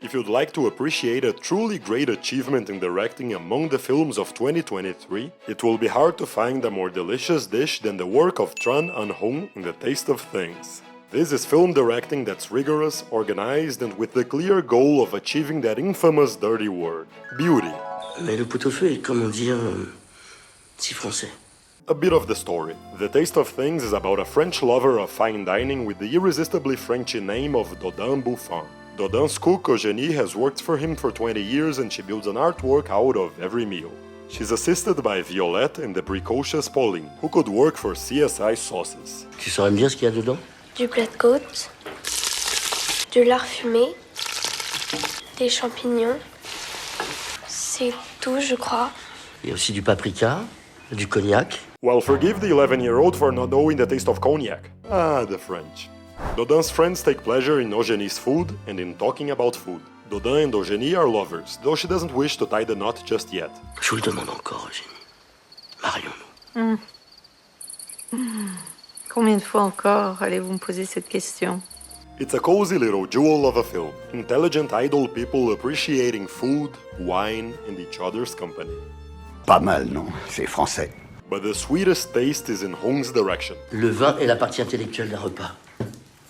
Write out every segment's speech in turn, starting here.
If you'd like to appreciate a truly great achievement in directing among the films of 2023, it will be hard to find a more delicious dish than the work of Tran Anh Hung in The Taste of Things. This is film directing that's rigorous, organized, and with the clear goal of achieving that infamous dirty word, beauty. Mais le pot-au-feu est, comment dire, si français. A bit of the story. The Taste of Things is about a French lover of fine dining with the irresistibly Frenchy name of Dodin Bouffant. Dodin's cook, Eugénie, has worked for him for 20 years and she builds an artwork out of every meal. She's assisted by Violette and the precocious Pauline, who could work for CSI Sauces. Tu saurais me dire ce qu'il y a dedans? Du plat de côte, de lard fumé, des champignons. C'est tout, je crois. Il y a aussi du paprika, du cognac. Well, forgive the 11-year-old for not knowing the taste of cognac. Ah, the French. Dodin's friends take pleasure in Eugénie's food and in talking about food. Dodin and Eugénie are lovers, though she doesn't wish to tie the knot just yet. Je vous le demande encore, Eugénie. Marions-nous. Combien de fois encore allez-vous me poser cette question? It's a cozy little jewel of a film. Intelligent idle people appreciating food, wine, and each other's company. Pas mal, non? C'est français. But the sweetest taste is in Hung's direction. Le vin est la partie intellectuelle d'un repas.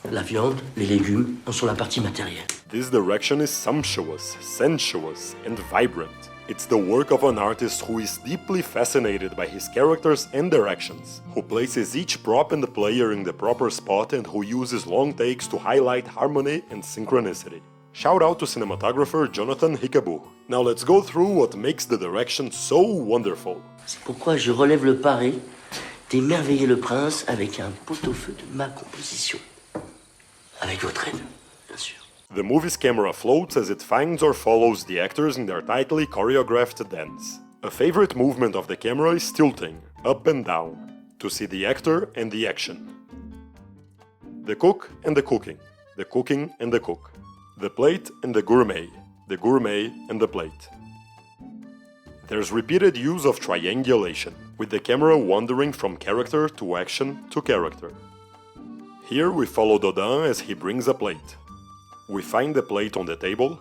La viande, les légumes en sont la partie matérielle. This direction is sumptuous, sensuous, and vibrant. It's the work of an artist who is deeply fascinated by his characters and directions, who places each prop and player in the proper spot and who uses long takes to highlight harmony and synchronicity. Shout out to cinematographer Jonathan Hickaboo. Now let's go through what makes the direction so wonderful. C'est pourquoi je relève le pari d'émerveiller le prince avec un pot-au-feu de ma composition. Avec votre aide, bien sûr. The movie's camera floats as it finds or follows the actors in their tightly choreographed dance. A favorite movement of the camera is tilting, up and down, to see the actor and the action. The cook and the cooking, the cooking and the cook. The plate and the gourmet and the plate. There's repeated use of triangulation, with the camera wandering from character to action to character. Here we follow Dodin as he brings a plate. We find the plate on the table,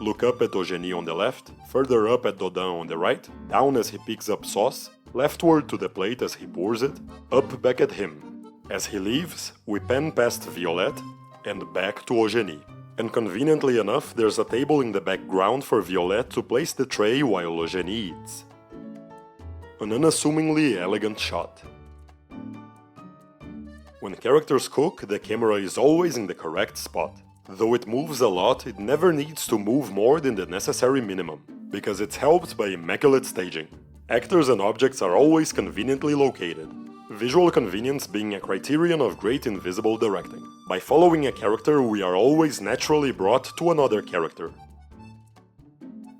look up at Eugénie on the left, further up at Dodin on the right, down as he picks up sauce, leftward to the plate as he pours it, up back at him. As he leaves, we pan past Violette and back to Eugénie. And conveniently enough, there's a table in the background for Violette to place the tray while Eugénie eats. An unassumingly elegant shot. When characters cook, the camera is always in the correct spot. Though it moves a lot, it never needs to move more than the necessary minimum, because it's helped by immaculate staging. Actors and objects are always conveniently located, visual convenience being a criterion of great invisible directing. By following a character, we are always naturally brought to another character.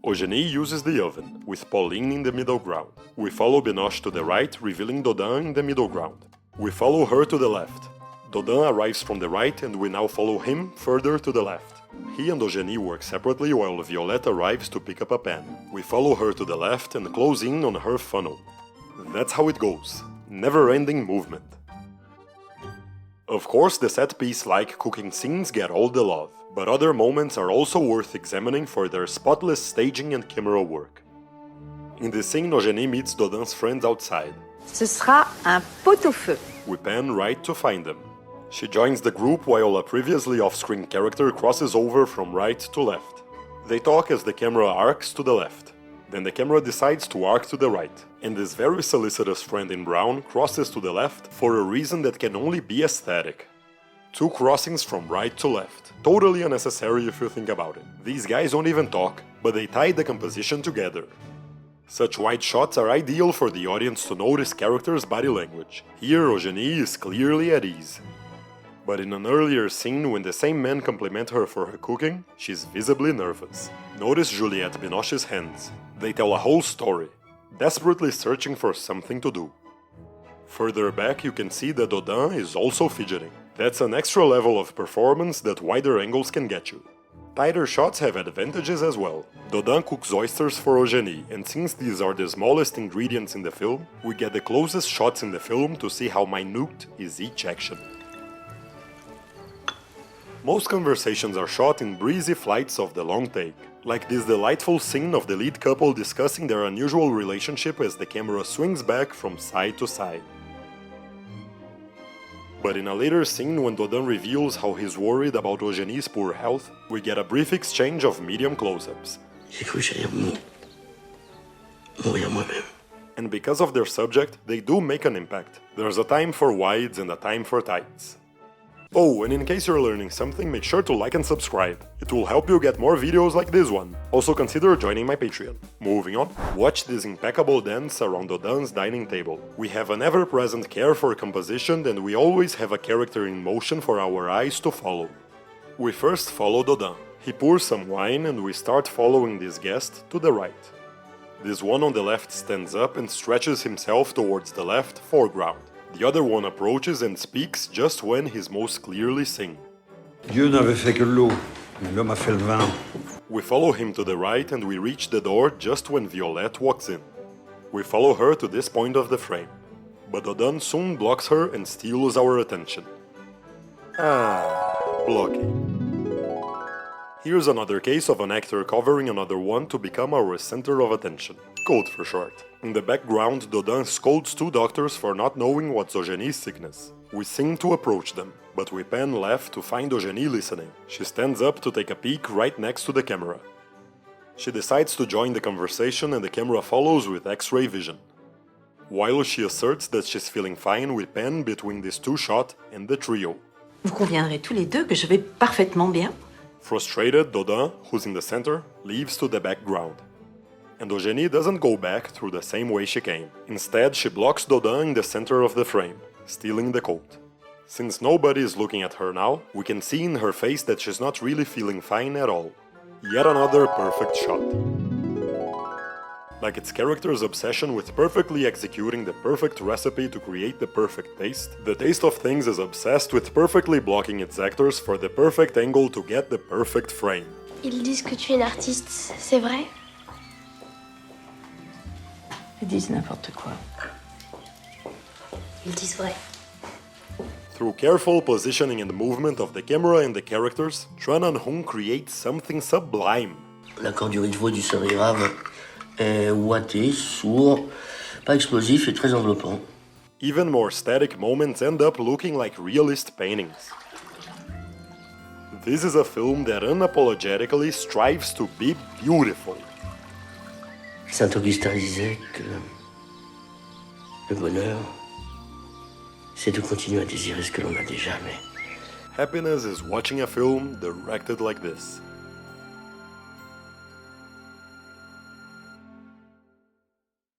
Eugénie uses the oven, with Pauline in the middle ground. We follow Binoche to the right, revealing Dodin in the middle ground. We follow her to the left. Dodin arrives from the right and we now follow him further to the left. He and Eugénie work separately while Violette arrives to pick up a pan. We follow her to the left and close in on her funnel. That's how it goes. Never-ending movement. Of course, the set-piece-like cooking scenes get all the love, but other moments are also worth examining for their spotless staging and camera work. In this scene, Eugénie meets Dodin's friends outside. Ce sera un pot-au-feu. We pan right to find them. She joins the group while a previously off-screen character crosses over from right to left. They talk as the camera arcs to the left. Then the camera decides to arc to the right, and this very solicitous friend in brown crosses to the left for a reason that can only be aesthetic. Two crossings from right to left. Totally unnecessary if you think about it. These guys don't even talk, but they tie the composition together. Such wide shots are ideal for the audience to notice characters' body language. Here, Eugénie is clearly at ease. But in an earlier scene, when the same men compliment her for her cooking, she's visibly nervous. Notice Juliette Binoche's hands. They tell a whole story, desperately searching for something to do. Further back, you can see that Dodin is also fidgeting. That's an extra level of performance that wider angles can get you. Tighter shots have advantages as well. Dodin cooks oysters for Eugénie, and since these are the smallest ingredients in the film, we get the closest shots in the film to see how minute is each action. Most conversations are shot in breezy flights of the long take, like this delightful scene of the lead couple discussing their unusual relationship as the camera swings back from side to side. But in a later scene, when Dodin reveals how he's worried about Eugénie's poor health, we get a brief exchange of medium close-ups. J'ai cru que j'allais mourir moi-même. And because of their subject, they do make an impact. There's a time for wides and a time for tights. Oh, and in case you're learning something, make sure to like and subscribe. It will help you get more videos like this one. Also consider joining my Patreon. Moving on, watch this impeccable dance around Dodin's dining table. We have an ever-present care for composition, and we always have a character in motion for our eyes to follow. We first follow Dodin. He pours some wine and we start following this guest to the right. This one on the left stands up and stretches himself towards the left foreground. The other one approaches and speaks just when he's most clearly singing. Dieu n'avait fait que l'eau, mais l'homme a fait le vin. We follow him to the right and we reach the door just when Violette walks in. We follow her to this point of the frame. But Dodin soon blocks her and steals our attention. Blocking. Here's another case of an actor covering another one to become our center of attention. Code for short. In the background, Dodin scolds two doctors for not knowing what's Eugénie's sickness. We seem to approach them, but we pan left to find Eugénie listening. She stands up to take a peek right next to the camera. She decides to join the conversation and the camera follows with X-ray vision. While she asserts that she's feeling fine, we pan between these two shots and the trio. Vous conviendrez tous les deux que je vais parfaitement bien. Frustrated, Dodin, who's in the center, leaves to the background. And Eugénie doesn't go back through the same way she came. Instead, she blocks Dodin in the center of the frame, stealing the coat. Since nobody is looking at her now, we can see in her face that she's not really feeling fine at all. Yet another perfect shot. Like its character's obsession with perfectly executing the perfect recipe to create the perfect taste, the Taste of Things is obsessed with perfectly blocking its actors for the perfect angle to get the perfect frame. Ils disent que tu es une artiste, c'est vrai? Ils disent n'importe quoi. Ils disent vrai. Through careful positioning and movement of the camera and the characters, Tran Anh Hung creates something sublime. L'accord du rythme du sol grave est ouaté, sourd, pas explosif et très enveloppant. Even more static moments end up looking like realist paintings. This is a film that unapologetically strives to be beautiful. Saint-Augustin disait que le bonheur, c'est de continuer à désirer ce que l'on n'a déjà, mais Happiness is watching a film directed like this.